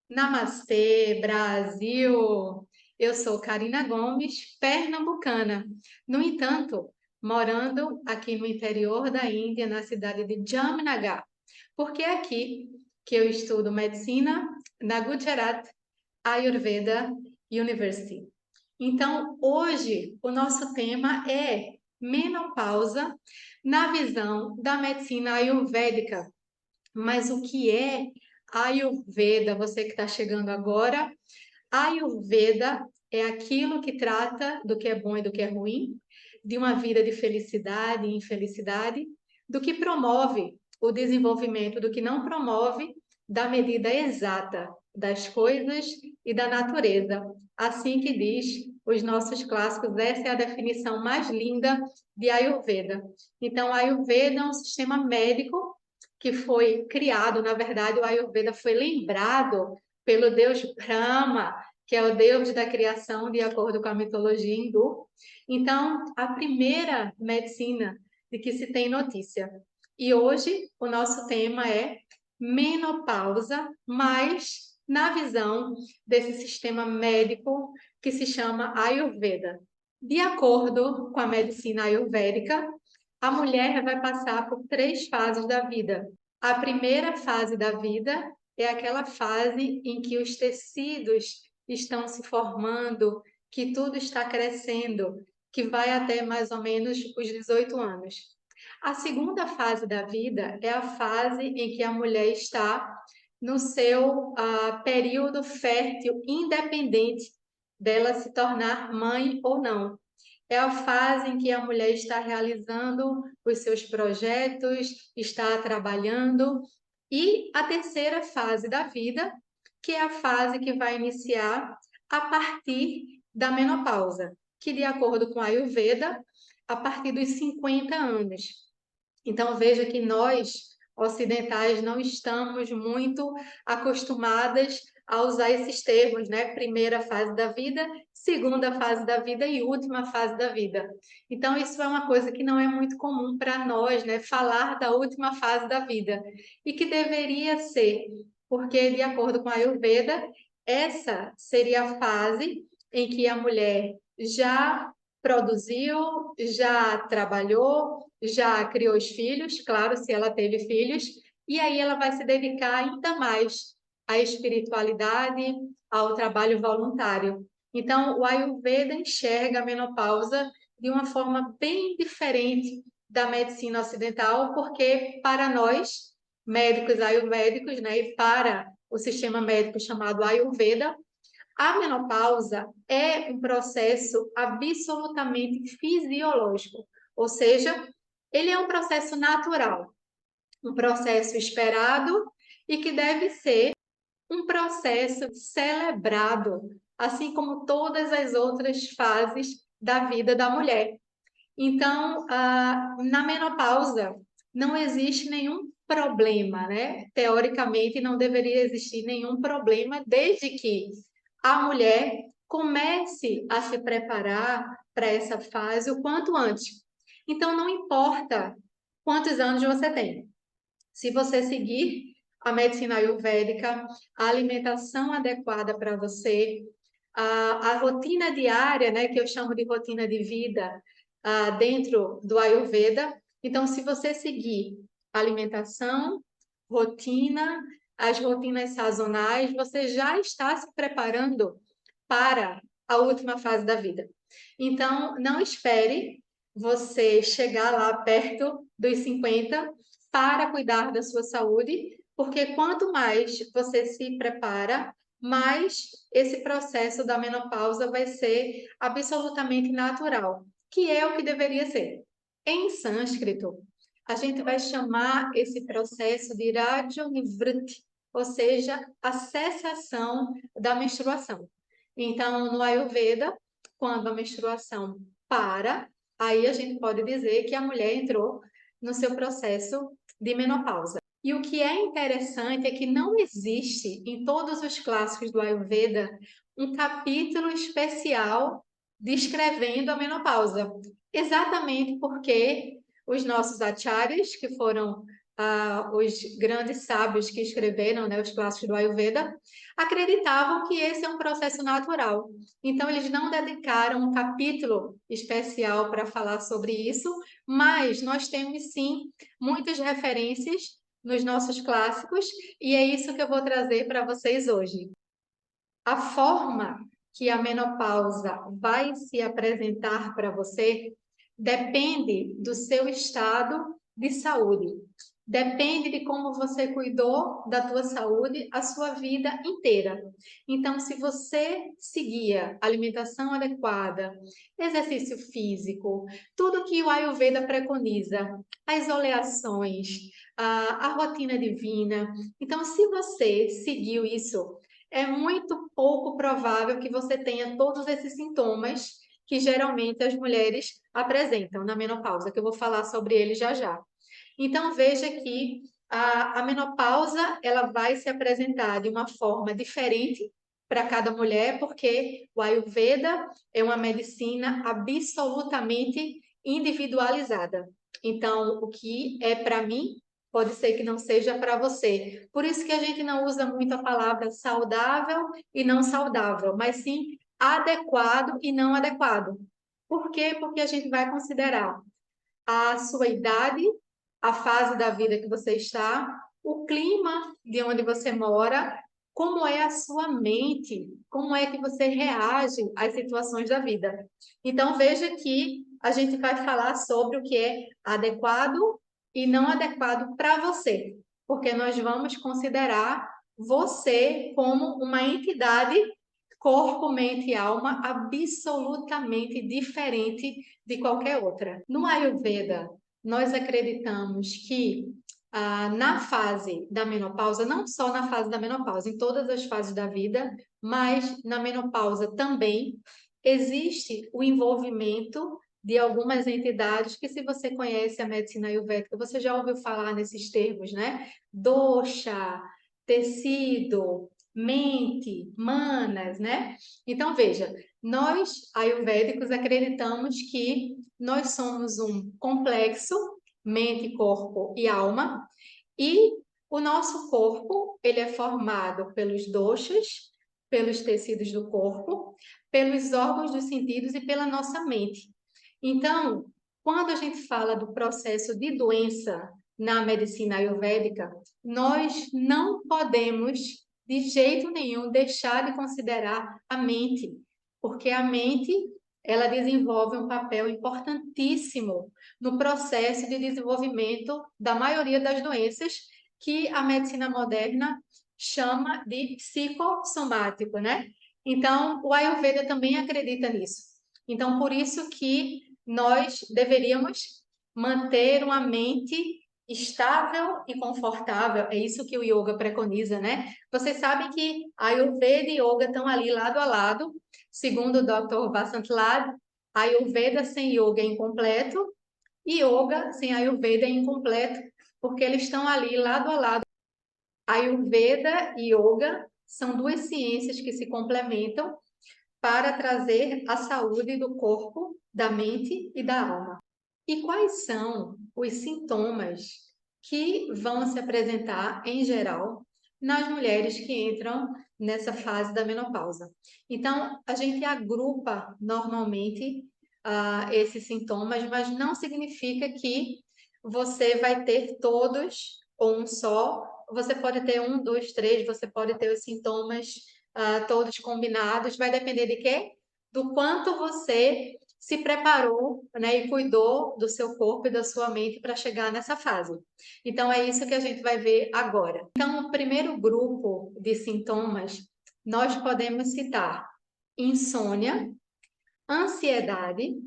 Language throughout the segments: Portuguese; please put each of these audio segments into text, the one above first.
Namastê, Brasil! Eu sou Karina Gomes, pernambucana. No entanto, morando aqui no interior da Índia, na cidade de Jamnagar, porque é aqui que eu estudo medicina na Gujarat Ayurveda University. Então, hoje o nosso tema é menopausa na visão da medicina ayurvédica. Mas o que é Ayurveda? Você que está chegando agora, Ayurveda é aquilo que trata do que é bom e do que é ruim, de uma vida de felicidade e infelicidade, do que promove o desenvolvimento, do que não promove, da medida exata das coisas e da natureza. Assim que diz os nossos clássicos, essa é a definição mais linda de Ayurveda. Então, Ayurveda é um sistema médico que foi criado, na verdade, o Ayurveda foi lembrado pelo deus Brahma, que é o deus da criação, de acordo com a mitologia hindu. Então, a primeira medicina de que se tem notícia. E hoje o nosso tema é menopausa, mas na visão desse sistema médico que se chama Ayurveda. De acordo com a medicina ayurvédica, a mulher vai passar por três fases da vida. A primeira fase da vida é aquela fase em que os tecidos estão se formando, que tudo está crescendo, que vai até mais ou menos os 18 anos. A segunda fase da vida é a fase em que a mulher está no seu período fértil, independente dela se tornar mãe ou não. É a fase em que a mulher está realizando os seus projetos, está trabalhando. E a terceira fase da vida, que é a fase que vai iniciar a partir da menopausa, que, de acordo com a Ayurveda, a partir dos 50 anos. Então, veja que nós, ocidentais, não estamos muito acostumadas a usar esses termos, né? Primeira fase da vida, segunda fase da vida e última fase da vida. Então, isso é uma coisa que não é muito comum para nós, né? Falar da última fase da vida. E que deveria ser, porque, de acordo com a Ayurveda, essa seria a fase em que a mulher já produziu, já trabalhou, já criou os filhos, claro, se ela teve filhos, e aí ela vai se dedicar ainda mais à espiritualidade, ao trabalho voluntário. Então, o Ayurveda enxerga a menopausa de uma forma bem diferente da medicina ocidental, porque para nós, médicos ayurvédicos, né, e para o sistema médico chamado Ayurveda, a menopausa é um processo absolutamente fisiológico, ou seja, ele é um processo natural, um processo esperado e que deve ser um processo celebrado, assim como todas as outras fases da vida da mulher. Então, na menopausa, não existe nenhum problema, né? Teoricamente, não deveria existir nenhum problema, desde que a mulher comece a se preparar para essa fase o quanto antes. Então, não importa quantos anos você tem. Se você seguir a medicina ayurvédica, a alimentação adequada para você, a rotina diária, né, que eu chamo de rotina de vida, dentro do Ayurveda. Então, se você seguir alimentação, rotina, as rotinas sazonais, você já está se preparando para a última fase da vida. Então, não espere você chegar lá perto dos 50 para cuidar da sua saúde, porque quanto mais você se prepara, mais esse processo da menopausa vai ser absolutamente natural, que é o que deveria ser. Em sânscrito, a gente vai chamar esse processo de Rajonivritti, ou seja, a cessação da menstruação. Então, no Ayurveda, quando a menstruação para, aí a gente pode dizer que a mulher entrou no seu processo de menopausa. E o que é interessante é que não existe em todos os clássicos do Ayurveda um capítulo especial descrevendo a menopausa, exatamente porque os nossos acharyas, que foram os grandes sábios que escreveram, né, os clássicos do Ayurveda, acreditavam que esse é um processo natural. Então, eles não dedicaram um capítulo especial para falar sobre isso, mas nós temos sim muitas referências nos nossos clássicos, e é isso que eu vou trazer para vocês hoje. A forma que a menopausa vai se apresentar para você depende do seu estado de saúde. Depende de como você cuidou da tua saúde a sua vida inteira. Então, se você seguia alimentação adequada, exercício físico, tudo que o Ayurveda preconiza, as oleações, a rotina divina. Então, se você seguiu isso, é muito pouco provável que você tenha todos esses sintomas que geralmente as mulheres apresentam na menopausa, que eu vou falar sobre eles já já. Então, veja que a menopausa ela vai se apresentar de uma forma diferente para cada mulher, porque o Ayurveda é uma medicina absolutamente individualizada. Então, o que é para mim pode ser que não seja para você. Por isso que a gente não usa muito a palavra saudável e não saudável, mas sim adequado e não adequado. Por quê? Porque a gente vai considerar a sua idade, a fase da vida que você está, o clima de onde você mora, como é a sua mente, como é que você reage às situações da vida. Então, veja que a gente vai falar sobre o que é adequado e não adequado para você, porque nós vamos considerar você como uma entidade, corpo, mente e alma, absolutamente diferente de qualquer outra. No Ayurveda, nós acreditamos que na fase da menopausa, não só na fase da menopausa, em todas as fases da vida, mas na menopausa também, existe o envolvimento de algumas entidades que, se você conhece a medicina ayurvédica, você já ouviu falar nesses termos, né? Dosha, tecido, mente, manas, né? Então, veja, nós ayurvédicos acreditamos que nós somos um complexo, mente, corpo e alma, e o nosso corpo, ele é formado pelos doshas, pelos tecidos do corpo, pelos órgãos dos sentidos e pela nossa mente. Então, quando a gente fala do processo de doença na medicina ayurvédica, nós não podemos, de jeito nenhum, deixar de considerar a mente, porque a mente ela desenvolve um papel importantíssimo no processo de desenvolvimento da maioria das doenças que a medicina moderna chama de psicossomático, né? Então, o Ayurveda também acredita nisso. Então, por isso que nós deveríamos manter uma mente estável e confortável. É isso que o yoga preconiza, né? Vocês sabem que Ayurveda e yoga estão ali lado a lado. Segundo o Dr. Vasant Lad, Ayurveda sem yoga é incompleto e yoga sem Ayurveda é incompleto, porque eles estão ali lado a lado. Ayurveda e yoga são duas ciências que se complementam para trazer a saúde do corpo, da mente e da alma. E quais são os sintomas que vão se apresentar, em geral, nas mulheres que entram nessa fase da menopausa? Então, a gente agrupa normalmente esses sintomas, mas não significa que você vai ter todos ou um só. Você pode ter um, dois, três, você pode ter os sintomas todos combinados. Vai depender de quê? Do quanto você se preparou, né, e cuidou do seu corpo e da sua mente para chegar nessa fase. Então, é isso que a gente vai ver agora. Então, o primeiro grupo de sintomas, nós podemos citar insônia, ansiedade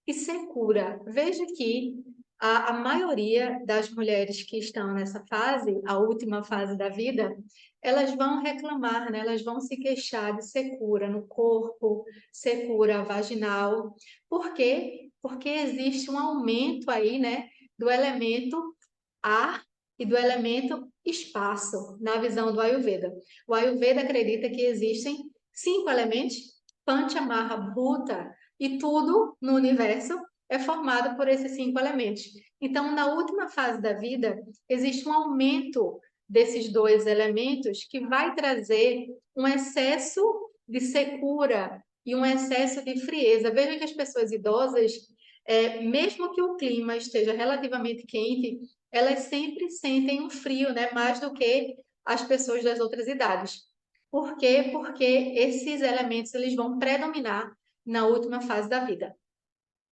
e secura. Veja que a maioria das mulheres que estão nessa fase, a última fase da vida, elas vão reclamar, né? Elas vão se queixar de secura no corpo, secura vaginal. Por quê? Porque existe um aumento aí, né, do elemento ar e do elemento espaço na visão do Ayurveda. O Ayurveda acredita que existem 5 elementos, Pancha, Maha, Bhuta, e tudo no universo é formado por esses 5 elementos. Então, na última fase da vida, existe um aumento desses 2 elementos que vai trazer um excesso de secura e um excesso de frieza. Veja que as pessoas idosas, mesmo que o clima esteja relativamente quente, elas sempre sentem um frio, né? Mais do que as pessoas das outras idades. Por quê? Porque esses elementos eles vão predominar na última fase da vida.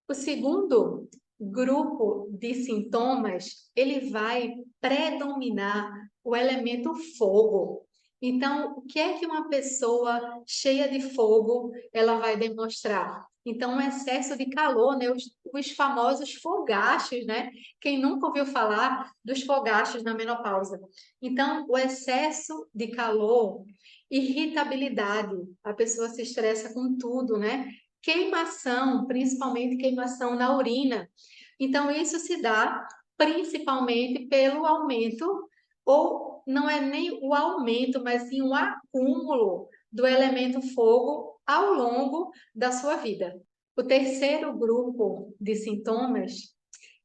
O segundo grupo de sintomas, ele vai predominar o elemento fogo. Então, o que é que uma pessoa cheia de fogo ela vai demonstrar? Então, um excesso de calor, né? Os famosos fogachos, né? Quem nunca ouviu falar dos fogachos na menopausa? Então, o excesso de calor, irritabilidade, a pessoa se estressa com tudo, né? Queimação, principalmente queimação na urina. Então, isso se dá principalmente pelo aumento, ou não é nem o aumento, mas sim o acúmulo do elemento fogo ao longo da sua vida. O terceiro grupo de sintomas,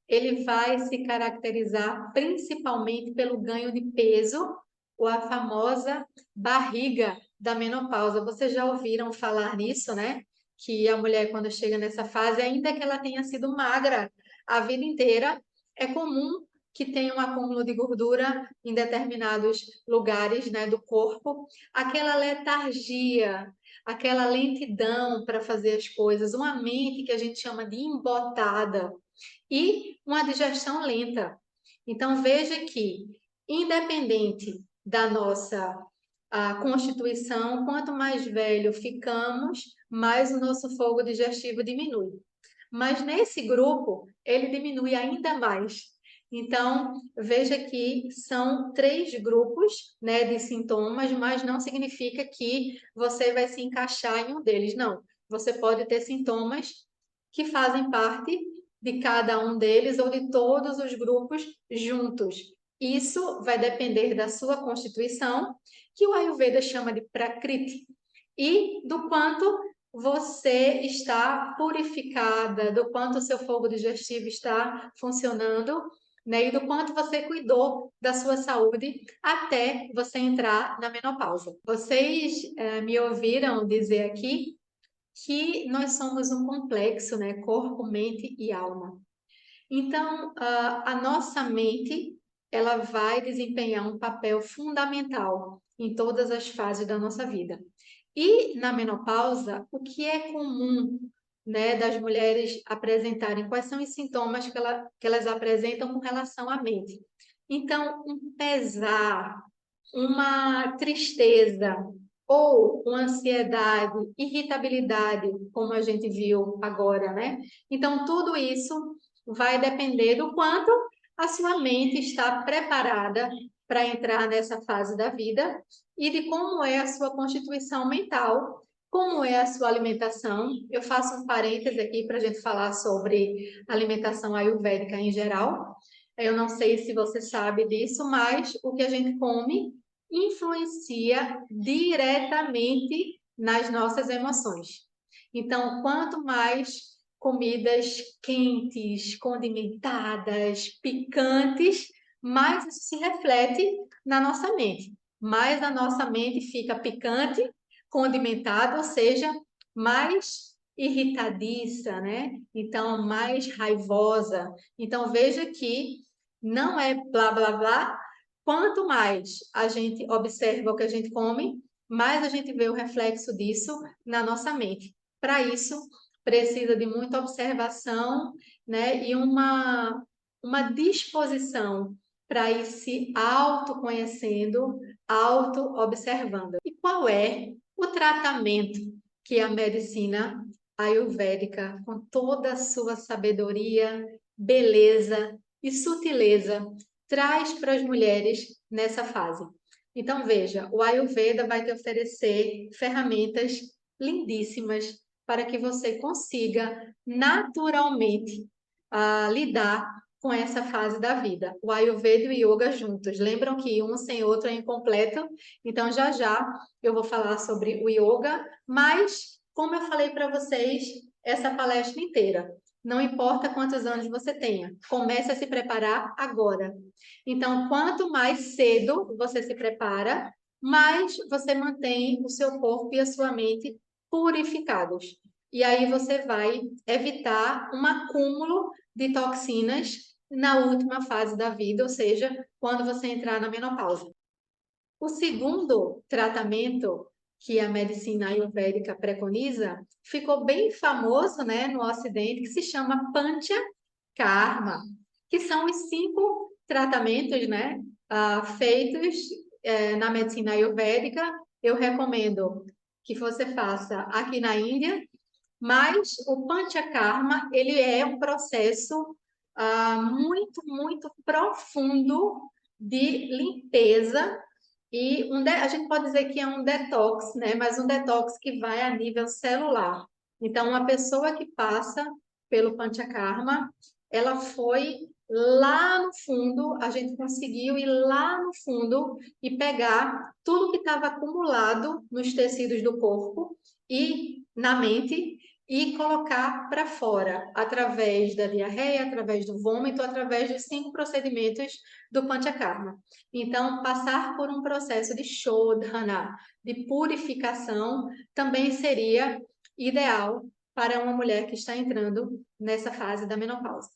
ele vai se caracterizar principalmente pelo ganho de peso, ou a famosa barriga da menopausa. Vocês já ouviram falar nisso, né? Que a mulher, quando chega nessa fase, ainda que ela tenha sido magra a vida inteira, é comum que tenha um acúmulo de gordura em determinados lugares, né, do corpo, aquela letargia, aquela lentidão para fazer as coisas, uma mente que a gente chama de embotada e uma digestão lenta. Então, veja que, independente da nossa constituição, quanto mais velho ficamos, mais o nosso fogo digestivo diminui. Mas nesse grupo, ele diminui ainda mais. Então, veja que são 3 grupos, né, de sintomas, mas não significa que você vai se encaixar em um deles, não. Você pode ter sintomas que fazem parte de cada um deles ou de todos os grupos juntos. Isso vai depender da sua constituição, que o Ayurveda chama de Prakriti, e do quanto você está purificada, do quanto o seu fogo digestivo está funcionando, né? E do quanto você cuidou da sua saúde até você entrar na menopausa. Vocês me ouviram dizer aqui que nós somos um complexo, né? Corpo, mente e alma. Então, a nossa mente, ela vai desempenhar um papel fundamental em todas as fases da nossa vida. E na menopausa, o que é comum, né, das mulheres apresentarem? Quais são os sintomas que elas apresentam com relação à mente? Então, um pesar, uma tristeza ou uma ansiedade, irritabilidade, como a gente viu agora, né? Então, tudo isso vai depender do quanto a sua mente está preparada para entrar nessa fase da vida e de como é a sua constituição mental, como é a sua alimentação. Eu faço um parêntese aqui para a gente falar sobre alimentação ayurvédica em geral. Eu não sei se você sabe disso, mas o que a gente come influencia diretamente nas nossas emoções. Então, quanto mais comidas quentes, condimentadas, picantes, mais isso se reflete na nossa mente. Mais a nossa mente fica picante, condimentada, ou seja, mais irritadiça, né? Então, mais raivosa. Então, veja que não é blá blá blá. Quanto mais a gente observa o que a gente come, mais a gente vê o reflexo disso na nossa mente. Para isso, precisa de muita observação, né? E uma disposição para ir se autoconhecendo, auto-observando. E qual é o tratamento que a medicina ayurvédica, com toda a sua sabedoria, beleza e sutileza, traz para as mulheres nessa fase? Então, veja, o Ayurveda vai te oferecer ferramentas lindíssimas para que você consiga naturalmente lidar com essa fase da vida. O Ayurveda e o Yoga juntos. Lembram que um sem outro é incompleto? Então, já já eu vou falar sobre o Yoga, mas, como eu falei para vocês, essa palestra inteira não importa quantos anos você tenha, comece a se preparar agora. Então, quanto mais cedo você se prepara, mais você mantém o seu corpo e a sua mente purificados. E aí você vai evitar um acúmulo de toxinas na última fase da vida, ou seja, quando você entrar na menopausa. O segundo tratamento que a medicina ayurvédica preconiza ficou bem famoso, né, no Ocidente, que se chama Panchakarma, que são os 5 tratamentos, né, feitos na medicina ayurvédica. Eu recomendo que você faça aqui na Índia, mas o Panchakarma, ele é um processo muito, muito profundo de limpeza e a gente pode dizer que é um detox, né? Mas um detox que vai a nível celular. Então, uma pessoa que passa pelo Panchakarma, ela foi lá no fundo, a gente conseguiu ir lá no fundo e pegar tudo que estava acumulado nos tecidos do corpo e na mente e colocar para fora, através da diarreia, através do vômito, através dos 5 procedimentos do Panchakarma. Então, passar por um processo de Shodhana, de purificação, também seria ideal para uma mulher que está entrando nessa fase da menopausa.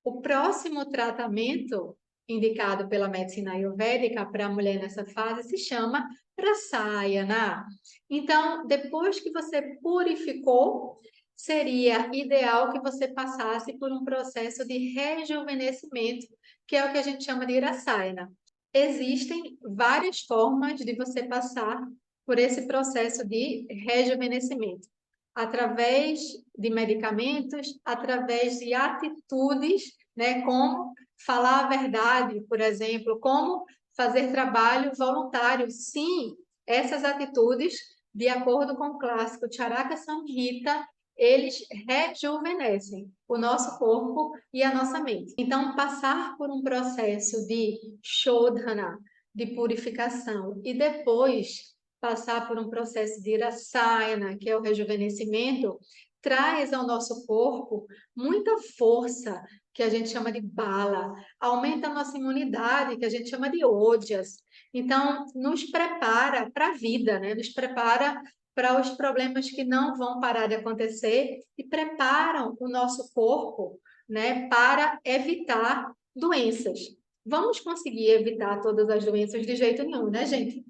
O próximo tratamento indicado pela medicina ayurvédica para a mulher nessa fase se chama Prasayana. Então, depois que você purificou, seria ideal que você passasse por um processo de rejuvenescimento, que é o que a gente chama de Rasayana. Existem várias formas de você passar por esse processo de rejuvenescimento através de medicamentos, através de atitudes, né, como falar a verdade, por exemplo, como fazer trabalho voluntário. Sim, essas atitudes, de acordo com o clássico Charaka Samhita, eles rejuvenescem o nosso corpo e a nossa mente. Então, passar por um processo de Shodhana, de purificação, e depois passar por um processo de Rasayana, que é o rejuvenescimento, traz ao nosso corpo muita força, que a gente chama de bala, aumenta a nossa imunidade, que a gente chama de ojas. Então, nos prepara para a vida, né? Nos prepara para os problemas que não vão parar de acontecer e preparam o nosso corpo, né, para evitar doenças. Vamos conseguir evitar todas as doenças de jeito nenhum, né, gente?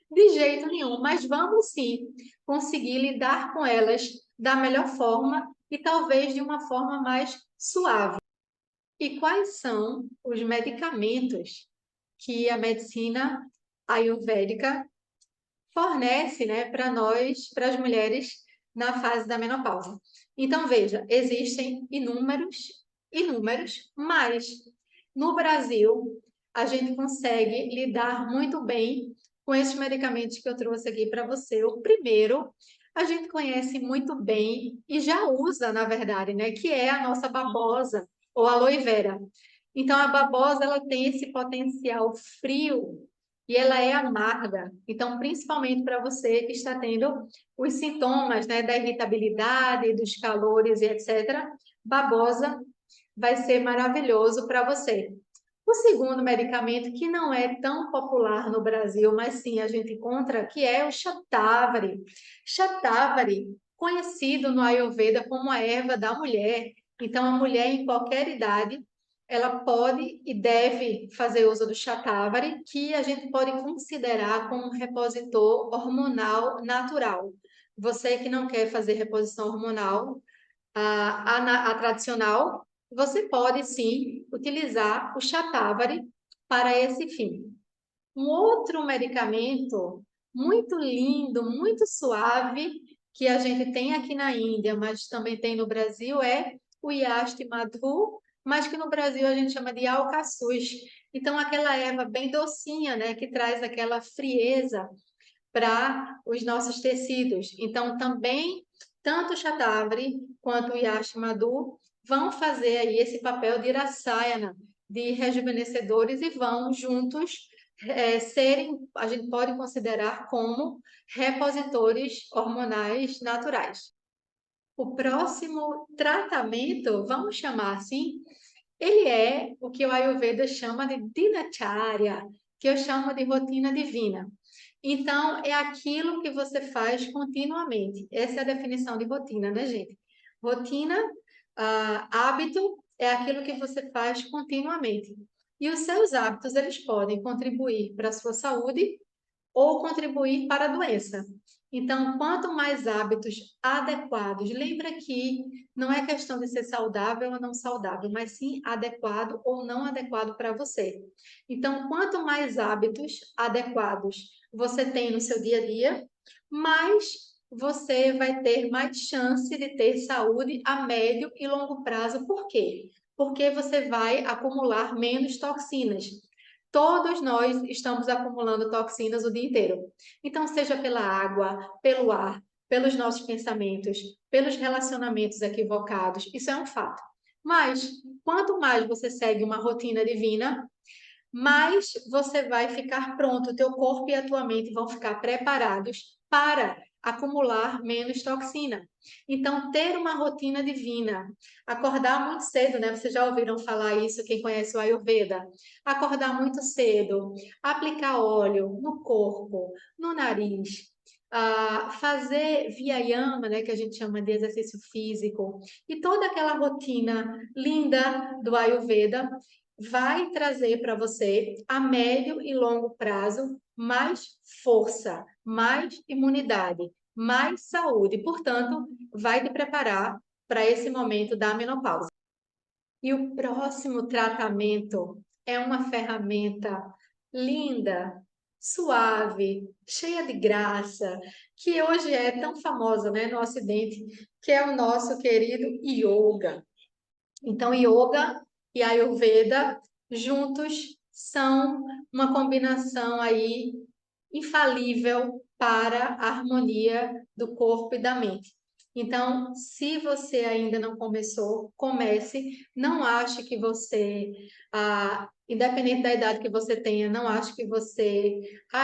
De jeito nenhum, mas vamos sim conseguir lidar com elas da melhor forma e talvez de uma forma mais suave. E quais são os medicamentos que a medicina ayurvédica fornece, né, para nós, para as mulheres na fase da menopausa? Então, veja, existem inúmeros, mas no Brasil a gente consegue lidar muito bem com esses medicamentos que eu trouxe aqui para você. O primeiro, a gente conhece muito bem e já usa, na verdade, né, que é a nossa babosa ou aloe vera. Então, a babosa, ela tem esse potencial frio e ela é amarga. Então, principalmente para você que está tendo os sintomas, né, da irritabilidade, dos calores e etc., babosa vai ser maravilhoso para você. O segundo medicamento, que não é tão popular no Brasil, mas sim a gente encontra, que é o Shatavari. Shatavari, conhecido no Ayurveda como a erva da mulher. Então, a mulher em qualquer idade, ela pode e deve fazer uso do Shatavari, que a gente pode considerar como um repositor hormonal natural. Você que não quer fazer reposição hormonal, a tradicional, você pode sim utilizar o Shatavari para esse fim. Um outro medicamento muito lindo, muito suave, que a gente tem aqui na Índia, mas também tem no Brasil, é o Yashti Madhu, mas que no Brasil a gente chama de alcaçuz. Então, aquela erva bem docinha, né, que traz aquela frieza para os nossos tecidos. Então, também, tanto o Shatavari quanto o Yash Madhu vão fazer aí esse papel de Rasayana, de rejuvenescedores, e vão juntos serem, a gente pode considerar como repositores hormonais naturais. O próximo tratamento, vamos chamar assim, ele é o que o Ayurveda chama de dinacharya, que eu chamo de rotina divina. Então, é aquilo que você faz continuamente. Essa é a definição de rotina, né, gente? Rotina, hábito, é aquilo que você faz continuamente. E os seus hábitos, eles podem contribuir para a sua saúde ou contribuir para a doença. Então, quanto mais hábitos adequados, lembra que não é questão de ser saudável ou não saudável, mas sim adequado ou não adequado para você. Então, quanto mais hábitos adequados você tem no seu dia a dia, mais você vai ter mais chance de ter saúde a médio e longo prazo. Por quê? Porque você vai acumular menos toxinas. Todos nós estamos acumulando toxinas o dia inteiro. Então, seja pela água, pelo ar, pelos nossos pensamentos, pelos relacionamentos equivocados, isso é um fato. Mas, quanto mais você segue uma rotina divina, mais você vai ficar pronto, o teu corpo e a tua mente vão ficar preparados para acumular menos toxina. Então, ter uma rotina divina, acordar muito cedo, né? Vocês já ouviram falar isso, quem conhece o Ayurveda? Acordar muito cedo, aplicar óleo no corpo, no nariz, fazer Vyayama, né, que a gente chama de exercício físico, e toda aquela rotina linda do Ayurveda vai trazer para você a médio e longo prazo mais força, mais imunidade, mais saúde. Portanto, vai te preparar para esse momento da menopausa. E o próximo tratamento é uma ferramenta linda, suave, cheia de graça, que hoje é tão famosa, né, no Ocidente, que é o nosso querido yoga. Então, yoga e Ayurveda juntos são uma combinação aí infalível para a harmonia do corpo e da mente. Então, se você ainda não começou, comece. Não ache que você, independente da idade que você tenha, não ache que você,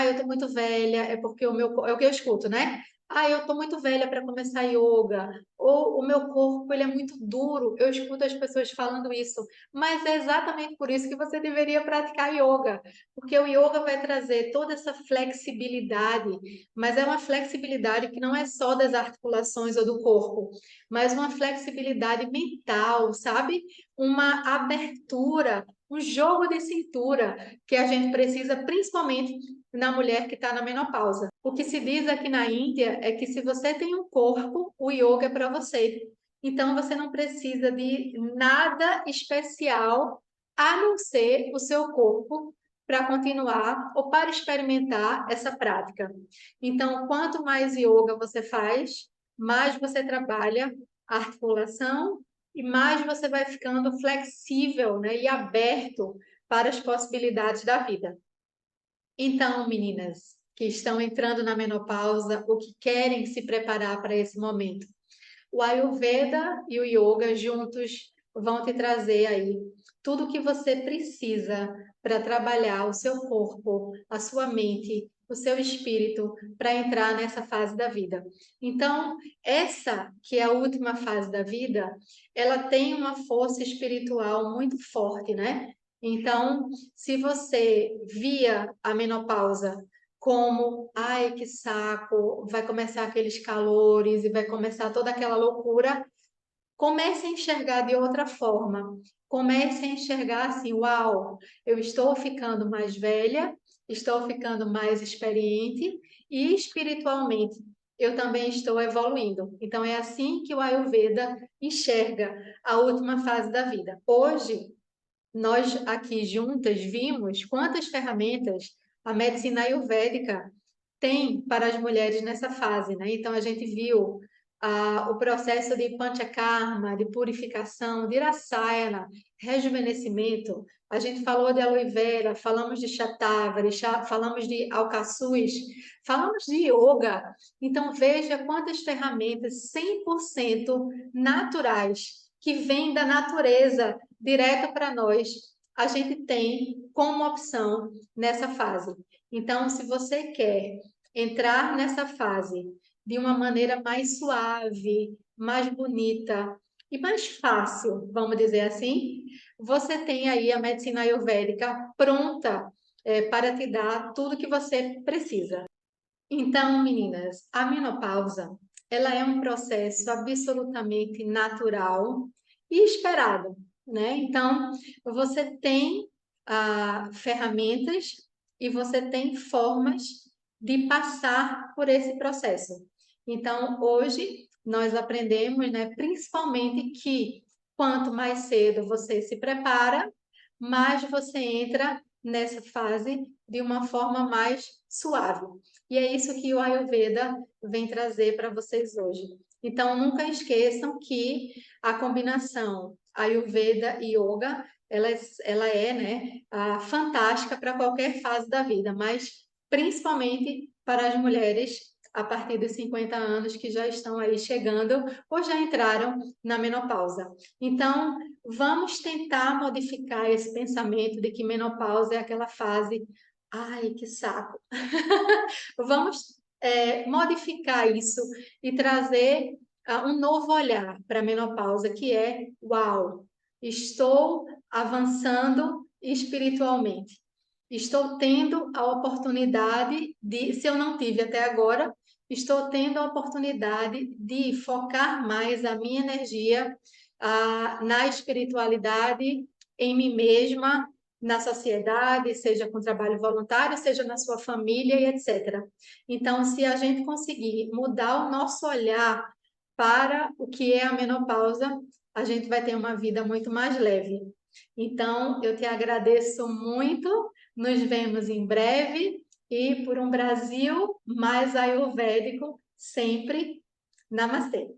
eu estou muito velha, é porque é o que eu escuto, né? Eu estou muito velha para começar yoga, ou o meu corpo ele é muito duro. Eu escuto as pessoas falando isso, mas é exatamente por isso que você deveria praticar yoga, porque o yoga vai trazer toda essa flexibilidade, mas é uma flexibilidade que não é só das articulações ou do corpo, mas uma flexibilidade mental, sabe? Uma abertura, um jogo de cintura que a gente precisa, principalmente na mulher que está na menopausa. O que se diz aqui na Índia é que se você tem um corpo, o yoga é para você. Então você não precisa de nada especial a não ser o seu corpo para continuar ou para experimentar essa prática. Então, quanto mais yoga você faz, mais você trabalha a articulação e mais você vai ficando flexível, né, e aberto para as possibilidades da vida. Então, meninas que estão entrando na menopausa ou que querem se preparar para esse momento, o Ayurveda e o Yoga juntos vão te trazer aí tudo o que você precisa para trabalhar o seu corpo, a sua mente, o seu espírito para entrar nessa fase da vida. Então, essa que é a última fase da vida, ela tem uma força espiritual muito forte, né? Então, se você via a menopausa como, ai, que saco, vai começar aqueles calores e vai começar toda aquela loucura, comece a enxergar de outra forma. Comece a enxergar assim, uau, eu estou ficando mais velha, estou ficando mais experiente e espiritualmente eu também estou evoluindo. Então é assim que o Ayurveda enxerga a última fase da vida. Hoje, nós aqui juntas vimos quantas ferramentas a medicina ayurvédica tem para as mulheres nessa fase, né? Então a gente viu o processo de panchakarma, de purificação, de rasayana, rejuvenescimento. A gente falou de aloe vera, falamos de shatavari, falamos de alcaçuz, falamos de yoga. Então veja quantas ferramentas 100% naturais que vêm da natureza direto para nós, a gente tem como opção nessa fase. Então, se você quer entrar nessa fase de uma maneira mais suave, mais bonita e mais fácil, vamos dizer assim, você tem aí a medicina ayurvédica pronta, para te dar tudo que você precisa. Então, meninas, a menopausa, ela é um processo absolutamente natural e esperado, né? Então, você tem ferramentas e você tem formas de passar por esse processo. Então, hoje nós aprendemos, né, principalmente que quanto mais cedo você se prepara, mais você entra nessa fase de uma forma mais suave. E é isso que o Ayurveda vem trazer para vocês hoje. Então, nunca esqueçam que a combinação Ayurveda e Yoga, ela é, né, fantástica para qualquer fase da vida, mas principalmente para as mulheres a partir dos 50 anos que já estão aí chegando ou já entraram na menopausa. Então, vamos tentar modificar esse pensamento de que menopausa é aquela fase, ai, que saco. Vamos modificar isso e trazer um novo olhar para a menopausa, que é, uau, estou avançando espiritualmente. Estou tendo a oportunidade de, se eu não tive até agora, estou tendo a oportunidade de focar mais a minha energia na espiritualidade, em mim mesma, na sociedade, seja com trabalho voluntário, seja na sua família e etc. Então, se a gente conseguir mudar o nosso olhar para o que é a menopausa, a gente vai ter uma vida muito mais leve. Então, eu te agradeço muito, nos vemos em breve e por um Brasil mais ayurvédico sempre. Namastê!